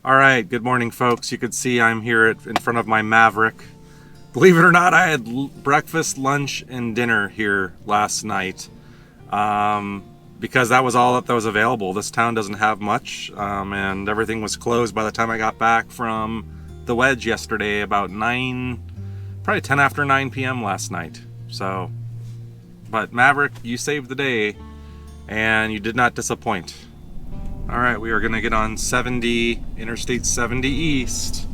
All right, good morning, folks. You can see I'm here in front of my Maverick. Believe it or not, I had breakfast, lunch, and dinner here last night because that was all that was available. This town doesn't have much, and everything was closed by the time I got back from the Wedge yesterday, about 9, probably 10 after 9 p.m. last night. So, but Maverick, you saved the day, and you did not disappoint. All right, we are gonna get on Interstate 70 East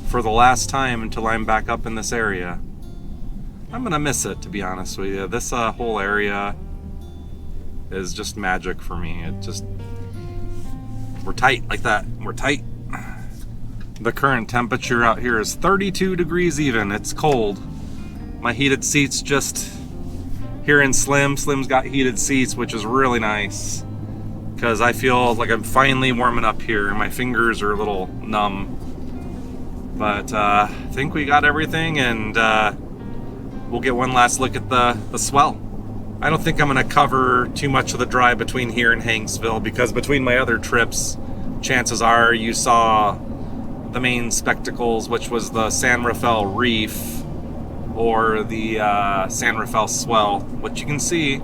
for the last time until I'm back up in this area. I'm gonna miss it, to be honest with you. This whole area is just magic for me. We're tight like that. We're tight. The current temperature out here is 32 degrees even. It's cold. My heated seats just here in Slim's got heated seats, which is really nice, because I feel like I'm finally warming up here. My fingers are a little numb. But I think we got everything, and we'll get one last look at the swell. I don't think I'm going to cover too much of the drive between here and Hanksville, because between my other trips, chances are you saw the main spectacles, which was the San Rafael Reef or the San Rafael Swell, which you can see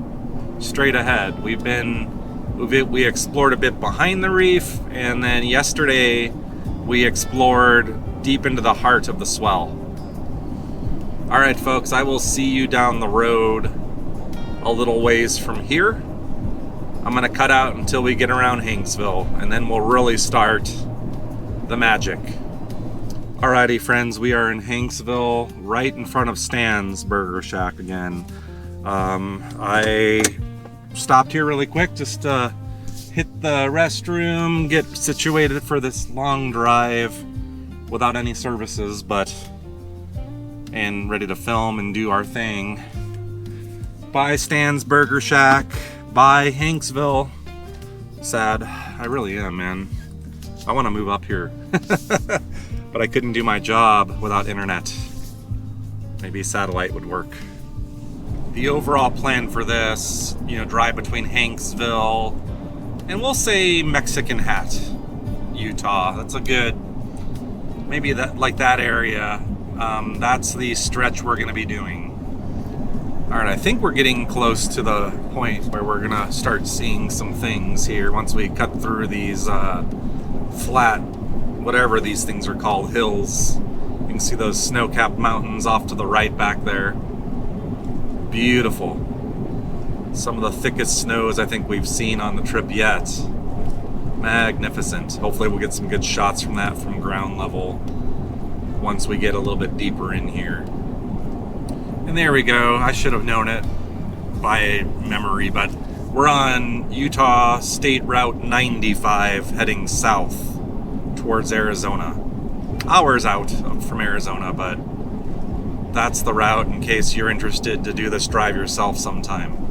straight ahead. We explored a bit behind the reef, and then yesterday we explored deep into the heart of the swell. All right, folks, I will see you down the road a little ways from here. I'm gonna cut out until we get around Hanksville, and then we'll really start the magic. Alrighty, friends, we are in Hanksville, right in front of Stan's Burger Shack again. I stopped here really quick just to hit the restroom, get situated for this long drive without any services, and ready to film and do our thing. Bye Stan's Burger Shack, bye Hanksville. Sad, I really am, man. I want to move up here, but I couldn't do my job without internet. Maybe satellite would work. The overall plan for this, drive between Hanksville and we'll say Mexican Hat, Utah. That's a good, maybe that area. That's the stretch we're gonna be doing. All right, I think we're getting close to the point where we're gonna start seeing some things here once we cut through these flat, whatever these things are called, hills. You can see those snow-capped mountains off to the right back there. Beautiful. Some of the thickest snows I think we've seen on the trip yet. Magnificent. Hopefully we'll get some good shots from that from ground level once we get a little bit deeper in here. And there we go. I should have known it by memory, but we're on Utah State Route 95 heading south towards Arizona. Hours out from Arizona, but that's the route in case you're interested to do this drive yourself sometime.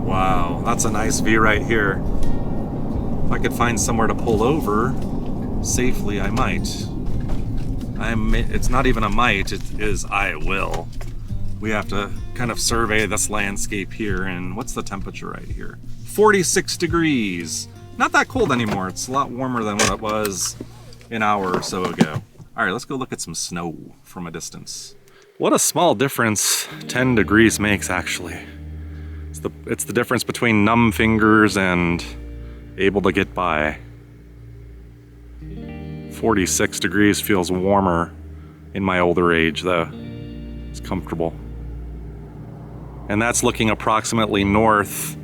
Wow, that's a nice view right here. If I could find somewhere to pull over safely, I might. It's not even a might, it is I will. We have to kind of survey this landscape here, and what's the temperature right here? 46 degrees. Not that cold anymore. It's a lot warmer than what it was an hour or so ago. All right, let's go look at some snow from a distance. What a small difference 10 degrees makes, actually. It's the difference between numb fingers and able to get by. 46 degrees feels warmer in my older age, though. It's comfortable. And that's looking approximately north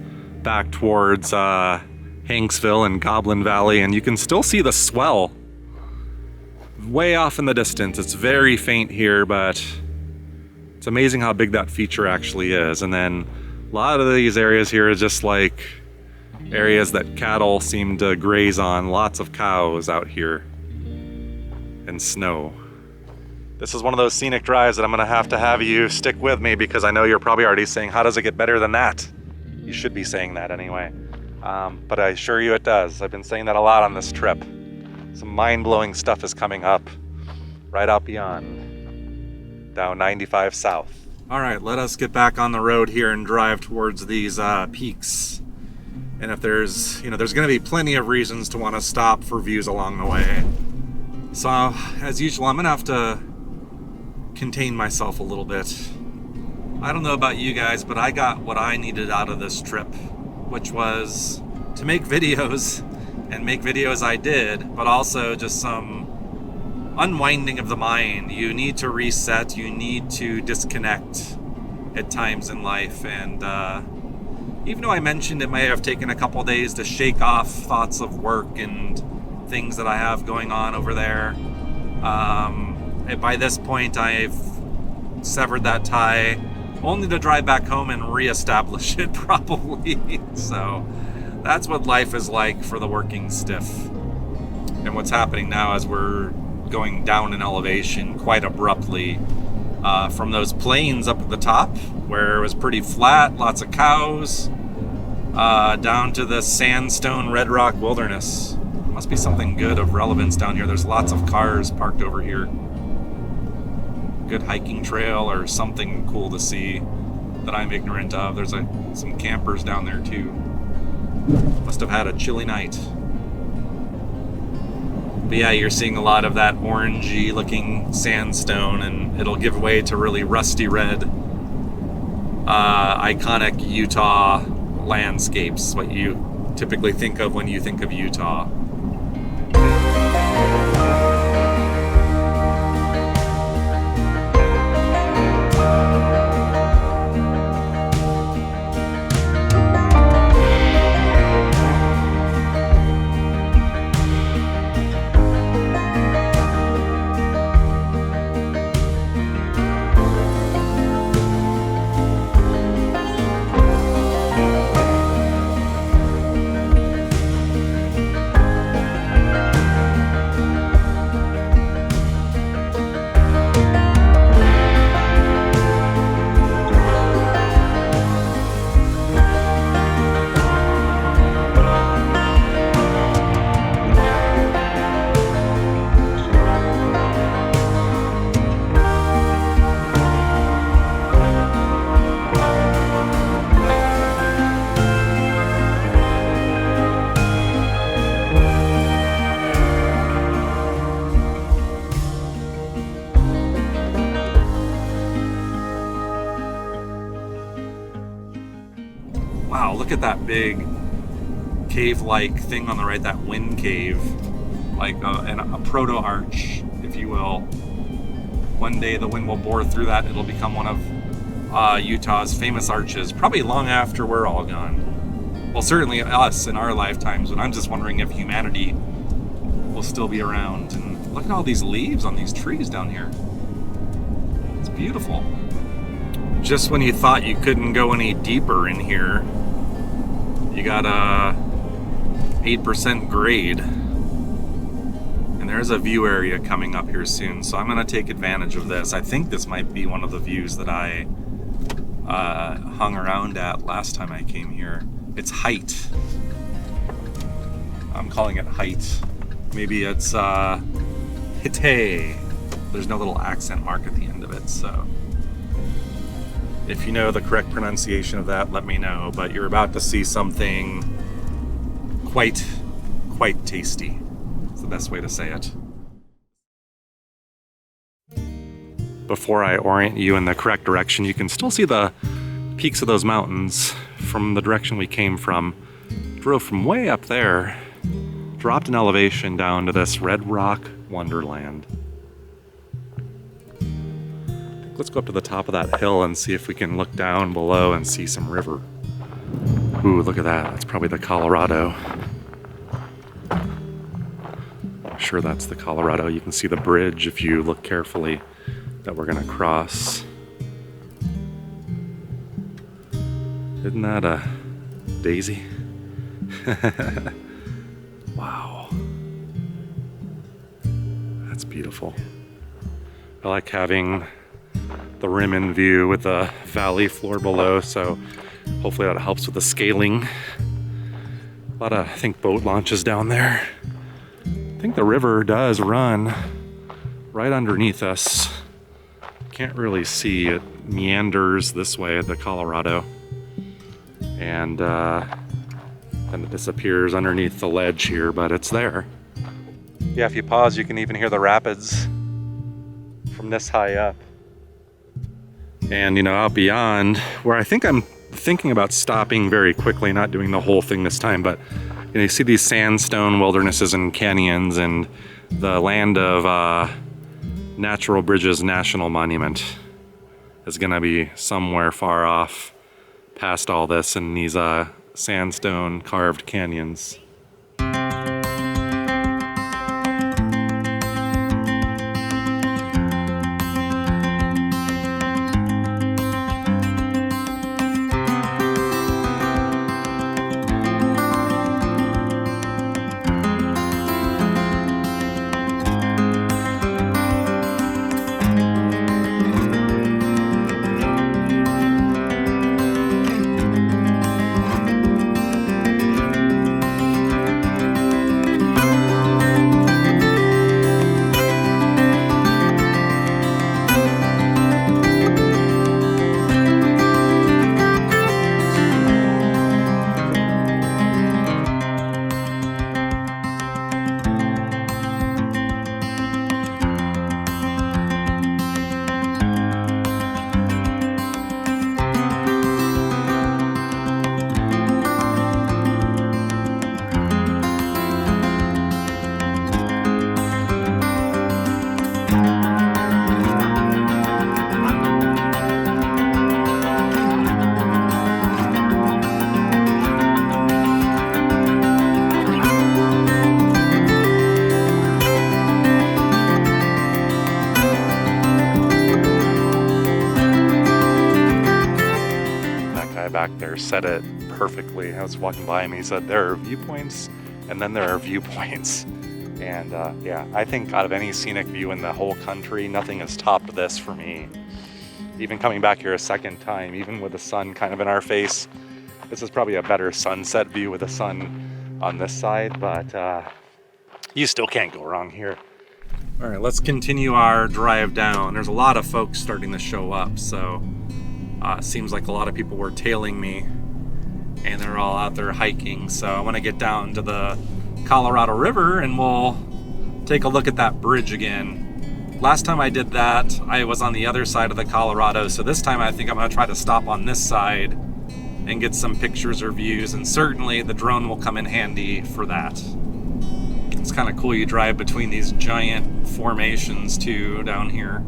back towards Hanksville and Goblin Valley, and you can still see the swell way off in the distance. It's very faint here, but it's amazing how big that feature actually is. And then a lot of these areas here is just like areas that cattle seem to graze on. Lots of cows out here and snow. This is one of those scenic drives that I'm gonna have you stick with me, because I know you're probably already saying, how does it get better than that? You should be saying that anyway. But I assure you it does. I've been saying that a lot on this trip. Some mind-blowing stuff is coming up right out beyond, down 95 south. All right, let us get back on the road here and drive towards these peaks And if there's, there's going to be plenty of reasons to want to stop for views along the way. So, as usual, I'm going to have to contain myself a little bit. I don't know about you guys, but I got what I needed out of this trip, which was to make videos, and make videos I did, but also just some unwinding of the mind. You need to reset, you need to disconnect at times in life, and even though I mentioned it may have taken a couple days to shake off thoughts of work and things that I have going on over there, by this point I've severed that tie, only to drive back home and reestablish it probably. So that's what life is like for the working stiff. And what's happening now is we're going down in elevation quite abruptly from those plains up at the top where it was pretty flat, lots of cows, down to the sandstone red rock wilderness. Must be something good of relevance down here. There's lots of cars parked over here. Good hiking trail or something cool to see that I'm ignorant of. There's some campers down there too. Must have had a chilly night. But yeah, you're seeing a lot of that orangey looking sandstone, and it'll give way to really rusty red, iconic Utah landscapes, what you typically think of when you think of Utah. Wow, look at that big cave-like thing on the right, that wind cave, like a proto-arch, if you will. One day the wind will bore through that, it'll become one of Utah's famous arches, probably long after we're all gone. Well, certainly us in our lifetimes, but I'm just wondering if humanity will still be around. And look at all these leaves on these trees down here. It's beautiful. Just when you thought you couldn't go any deeper in here, you got a 8% grade. And there's a view area coming up here soon, so I'm going to take advantage of this. I think this might be one of the views that I hung around at last time I came here. It's Hite. I'm calling it Hite. Maybe it's Hite. There's no little accent mark at the end of it, so if you know the correct pronunciation of that, let me know. But you're about to see something quite tasty. It's the best way to say it. Before I orient you in the correct direction, you can still see the peaks of those mountains from the direction we came from. Drove from way up there, dropped in elevation down to this red rock wonderland. Let's go up to the top of that hill and see if we can look down below and see some river. Ooh, look at that. That's probably the Colorado. I'm sure that's the Colorado. You can see the bridge if you look carefully that we're gonna cross. Isn't that a daisy? Wow. That's beautiful. I like having the rim in view with the valley floor below, so hopefully that helps with the scaling. A lot of, I think, boat launches down there. I think the river does run right underneath us. Can't really see, it meanders this way, the Colorado. And And it disappears underneath the ledge here, but it's there. Yeah, if you pause, you can even hear the rapids from this high up. And, you know, out beyond, where I think I'm thinking about stopping very quickly, not doing the whole thing this time, but you know, you see these sandstone wildernesses and canyons, and the land of Natural Bridges National Monument is gonna be somewhere far off past all this in these sandstone carved canyons. Back there said it perfectly. I was walking by him, he said there are viewpoints and then there are viewpoints. And yeah, I think out of any scenic view in the whole country, nothing has topped this for me. Even coming back here a second time, even with the sun kind of in our face, this is probably a better sunset view with the sun on this side, but you still can't go wrong here. All right, let's continue our drive down. There's a lot of folks starting to show up, so seems like a lot of people were tailing me, and they're all out there hiking. So I want to get down to the Colorado River and we'll take a look at that bridge again. Last time I did that, I was on the other side of the Colorado, so this time I think I'm going to try to stop on this side and get some pictures or views, and certainly the drone will come in handy for that. It's kind of cool, you drive between these giant formations too down here.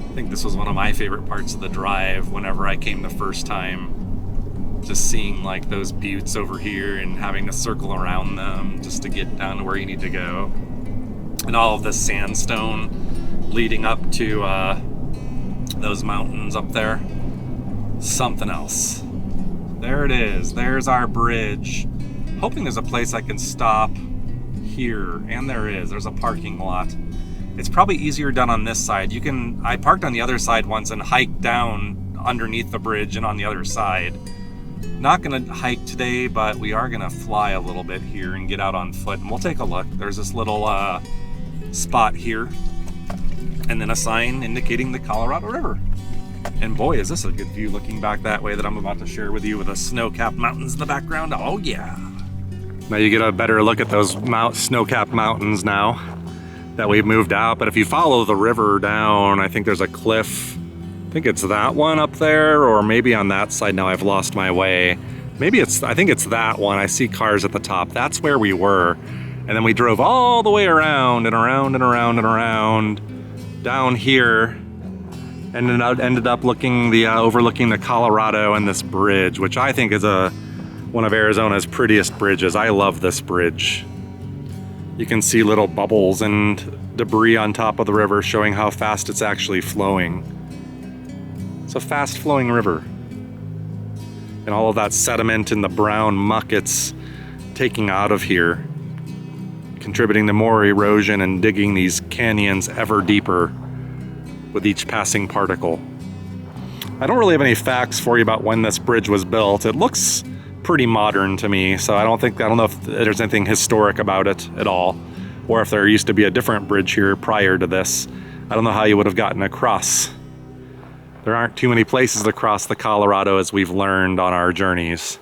I think this was one of my favorite parts of the drive whenever I came the first time. Just seeing like those buttes over here and having to circle around them just to get down to where you need to go. And all of the sandstone leading up to those mountains up there. Something else. There it is. There's our bridge. Hoping there's a place I can stop here. And there is. There's a parking lot. It's probably easier done on this side. I parked on the other side once and hiked down underneath the bridge and on the other side. Not gonna hike today, but we are gonna fly a little bit here and get out on foot, and we'll take a look. There's this little spot here, and then a sign indicating the Colorado River. And boy, is this a good view looking back that way that I'm about to share with you, with the snow-capped mountains in the background. Oh yeah. Now you get a better look at those snow-capped mountains now that we've moved out. But if you follow the river down, I think there's a cliff. I think it's that one up there, or maybe on that side. Now I've lost my way. I think it's that one. I see cars at the top. That's where we were. And then we drove all the way around and around and around and around down here, and then ended up overlooking the Colorado and this bridge, which I think is one of Arizona's prettiest bridges. I love this bridge. You can see little bubbles and debris on top of the river showing how fast it's actually flowing. It's a fast flowing river. And all of that sediment and the brown muck it's taking out of here, contributing to more erosion and digging these canyons ever deeper with each passing particle. I don't really have any facts for you about when this bridge was built. It looks pretty modern to me, so I don't know if there's anything historic about it at all, or if there used to be a different bridge here prior to this. I don't know how you would have gotten across. There aren't too many places to cross the Colorado, as we've learned on our journeys.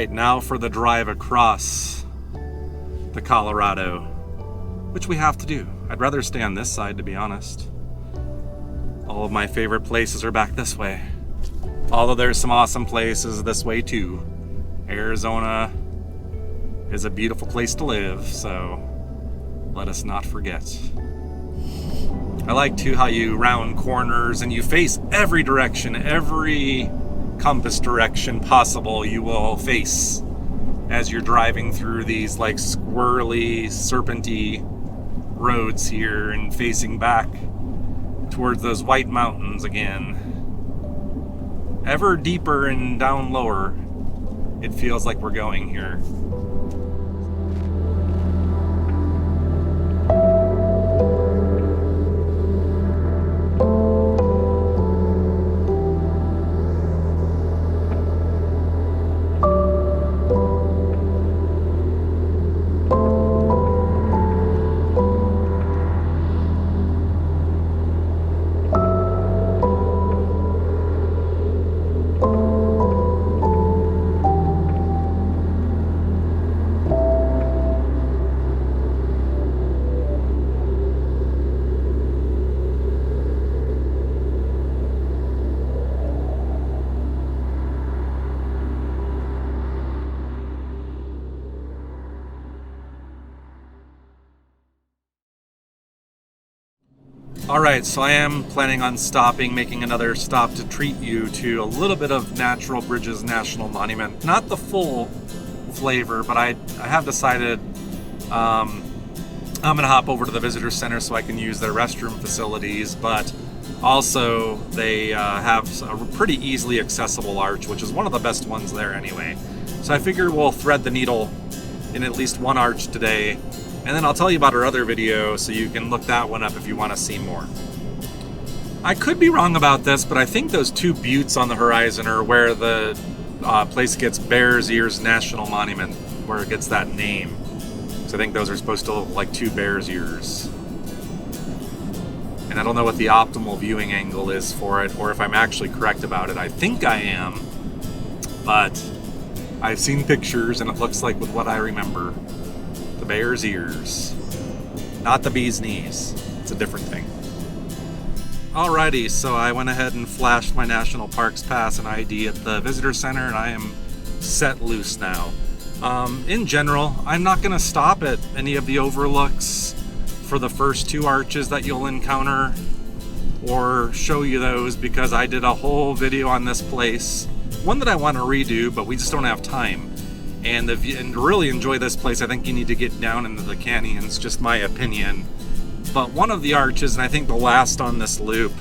right, now for the drive across the Colorado, which we have to do. I'd rather stay on this side, to be honest. All of my favorite places are back this way. Although there's some awesome places this way too. Arizona is a beautiful place to live, so let us not forget. I like too how you round corners and you face every direction, every compass direction possible you will face as you're driving through these like squirrely, serpenty roads here and facing back towards those white mountains again. Ever deeper and down lower, it feels like we're going here. Alright, so I am planning on stopping, making another stop to treat you to a little bit of Natural Bridges National Monument. Not the full flavor, but I have decided I'm going to hop over to the visitor center so I can use their restroom facilities, but also they have a pretty easily accessible arch, which is one of the best ones there anyway. So I figure we'll thread the needle in at least one arch today. And then I'll tell you about our other video so you can look that one up if you want to see more. I could be wrong about this, but I think those two buttes on the horizon are where the place gets Bears Ears National Monument, where it gets that name. So I think those are supposed to look like two bear's ears. And I don't know what the optimal viewing angle is for it, or if I'm actually correct about it. I think I am, but I've seen pictures and it looks like with what I remember. The bear's ears, not the bee's knees. It's a different thing. Alrighty, so I went ahead and flashed my National Parks Pass and ID at the visitor center, and I am set loose now. In general, I'm not going to stop at any of the overlooks for the first two arches that you'll encounter or show you those, because I did a whole video on this place, one that I want to redo, but we just don't have time. And to really enjoy this place, I think you need to get down into the canyons, just my opinion. But one of the arches, and I think the last on this loop,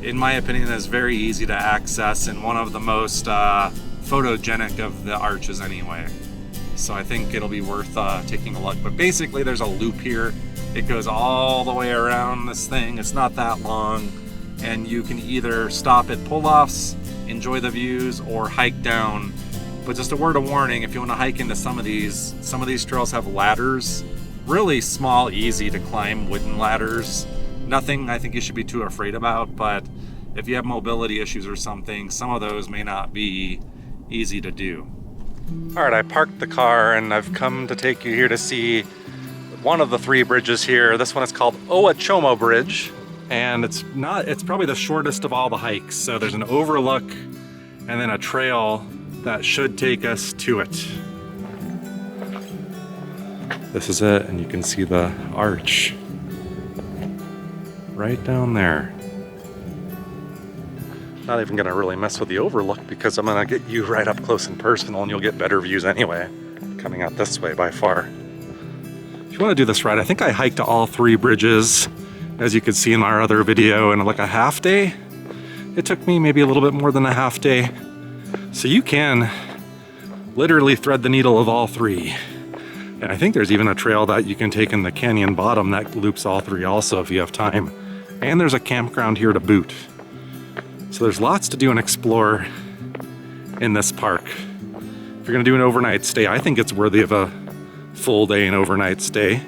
in my opinion, is very easy to access and one of the most photogenic of the arches anyway. So I think it'll be worth taking a look. But basically there's a loop here. It goes all the way around this thing. It's not that long. And you can either stop at pull-offs, enjoy the views, or hike down. But just a word of warning, if you want to hike into some of these trails have ladders. Really small, easy to climb wooden ladders. Nothing I think you should be too afraid about, but if you have mobility issues or something, some of those may not be easy to do. Alright, I parked the car and I've come to take you here to see one of the three bridges here. This one is called Owachomo Bridge, and it's probably the shortest of all the hikes. So there's an overlook and then a trail that should take us to it. This is it, and you can see the arch right down there. Not even gonna really mess with the overlook because I'm gonna get you right up close and personal, and you'll get better views anyway, coming out this way by far. If you wanna do this right, I think I hiked all three bridges, as you could see in our other video, in like a half day. It took me maybe a little bit more than a half day. So you can literally thread the needle of all three. And I think there's even a trail that you can take in the canyon bottom that loops all three also if you have time. And there's a campground here to boot. So there's lots to do and explore in this park. If you're gonna do an overnight stay, I think it's worthy of a full day and overnight stay.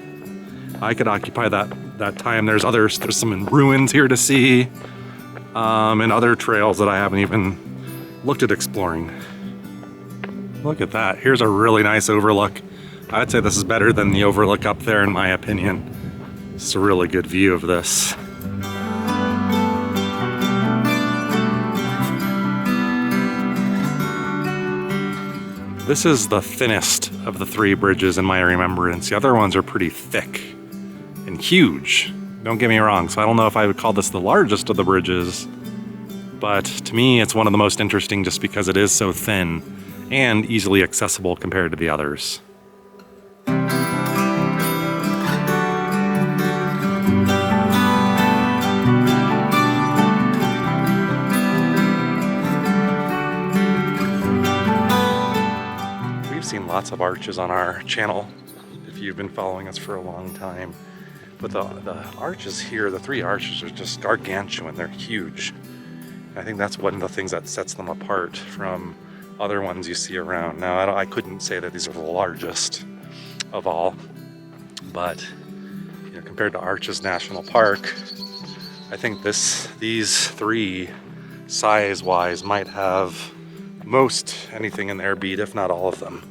I could occupy that time. There's some ruins here to see, and other trails that I haven't even looked at exploring. Look at that. Here's a really nice overlook. I'd say this is better than the overlook up there in my opinion. It's a really good view of this. This is the thinnest of the three bridges in my remembrance. The other ones are pretty thick and huge. Don't get me wrong, so I don't know if I would call this the largest of the bridges, but to me it's one of the most interesting just because it is so thin and easily accessible compared to the others. We've seen lots of arches on our channel if you've been following us for a long time. But the arches here, the three arches are just gargantuan, they're huge. I think that's one of the things that sets them apart from other ones you see around. Now, I couldn't say that these are the largest of all, but you know, compared to Arches National Park, I think these three size-wise might have most anything in their beat, if not all of them.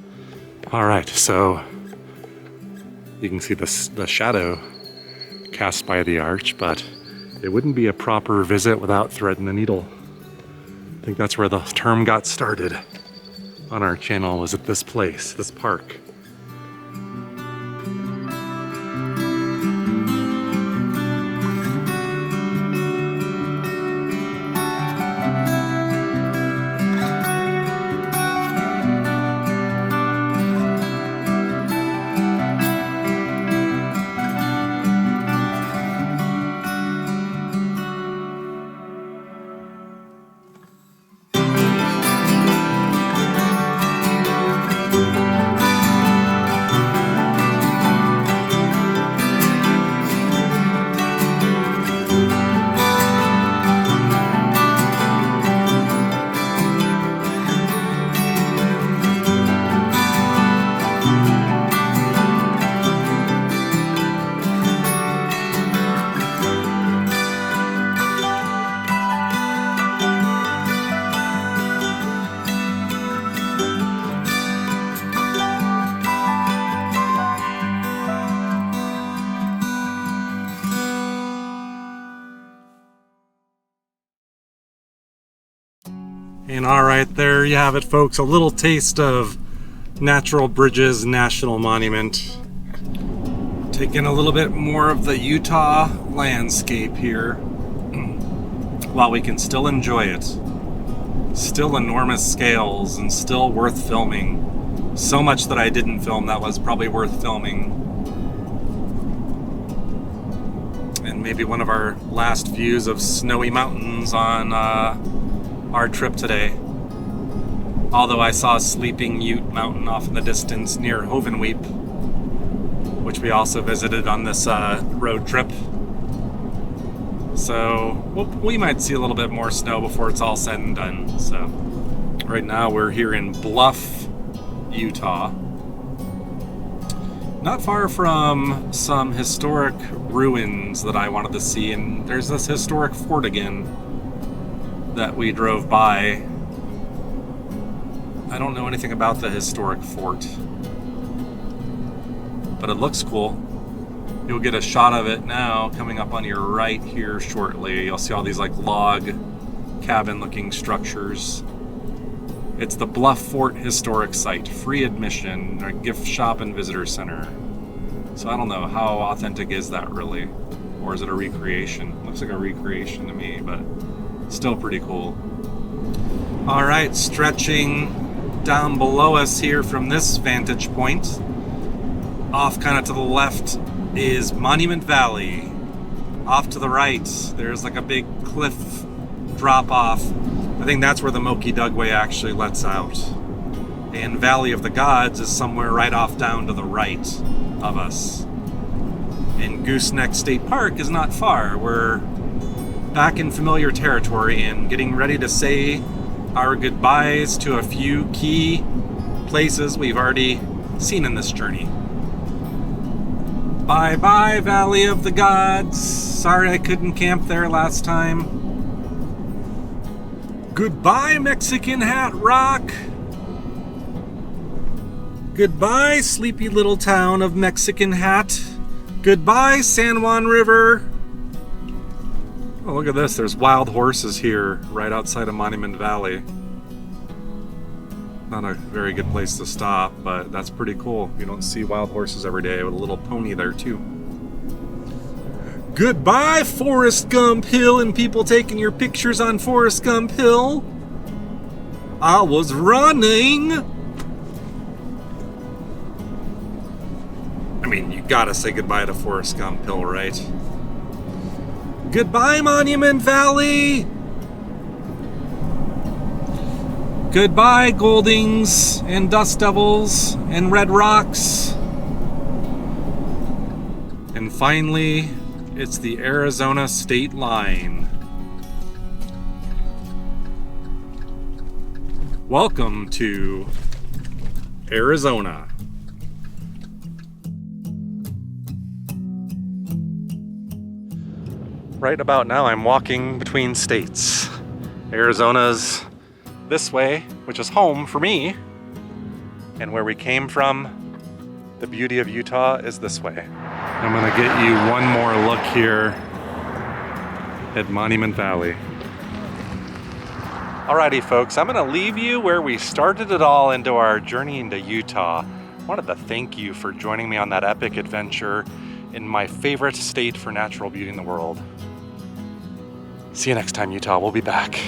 All right, so you can see the shadow cast by the arch, but it wouldn't be a proper visit without threading the needle. I think that's where the term got started on our channel, was at this place, this park. And all right, there you have it, folks. A little taste of Natural Bridges National Monument. Taking a little bit more of the Utah landscape here while we can still enjoy it. Still enormous scales and still worth filming. So much that I didn't film that was probably worth filming. And maybe one of our last views of snowy mountains on our trip today. Although I saw Sleeping Ute Mountain off in the distance near Hovenweep, which we also visited on this road trip. So we might see a little bit more snow before it's all said and done. So right now we're here in Bluff, Utah. Not far from some historic ruins that I wanted to see, and there's this historic fort again that we drove by. I don't know anything about the historic fort, but it looks cool. You'll get a shot of it now coming up on your right here shortly. You'll see all these like log cabin looking structures. It's the Bluff Fort Historic Site, free admission, a gift shop and visitor center. So I don't know, how authentic is that really? Or is it a recreation? Looks like a recreation to me, but still pretty cool. All right, stretching down below us here from this vantage point, off kind of to the left is Monument Valley. Off to the right, there's like a big cliff drop off. I think that's where the Moki Dugway actually lets out. And Valley of the Gods is somewhere right off down to the right of us. And Gooseneck State Park is not far. We're back in familiar territory and getting ready to say our goodbyes to a few key places we've already seen in this journey. Bye bye, Valley of the Gods. Sorry I couldn't camp there last time. Goodbye, Mexican Hat Rock. Goodbye, sleepy little town of Mexican Hat. Goodbye, San Juan River. Oh, look at this. There's wild horses here right outside of Monument Valley. Not a very good place to stop, but that's pretty cool. You don't see wild horses every day with a little pony there too. Goodbye, Forrest Gump Hill, and people taking your pictures on Forrest Gump Hill. I was running. I mean, you gotta say goodbye to Forrest Gump Hill, right? Goodbye, Monument Valley. Goodbye, Goldings and Dust Devils and Red Rocks. And finally, it's the Arizona state line. Welcome to Arizona. Right about now, I'm walking between states. Arizona's this way, which is home for me, and where we came from, the beauty of Utah, is this way. I'm gonna get you one more look here at Monument Valley. Alrighty folks, I'm gonna leave you where we started it all into our journey into Utah. I wanted to thank you for joining me on that epic adventure in my favorite state for natural beauty in the world. See you next time, Utah. We'll be back.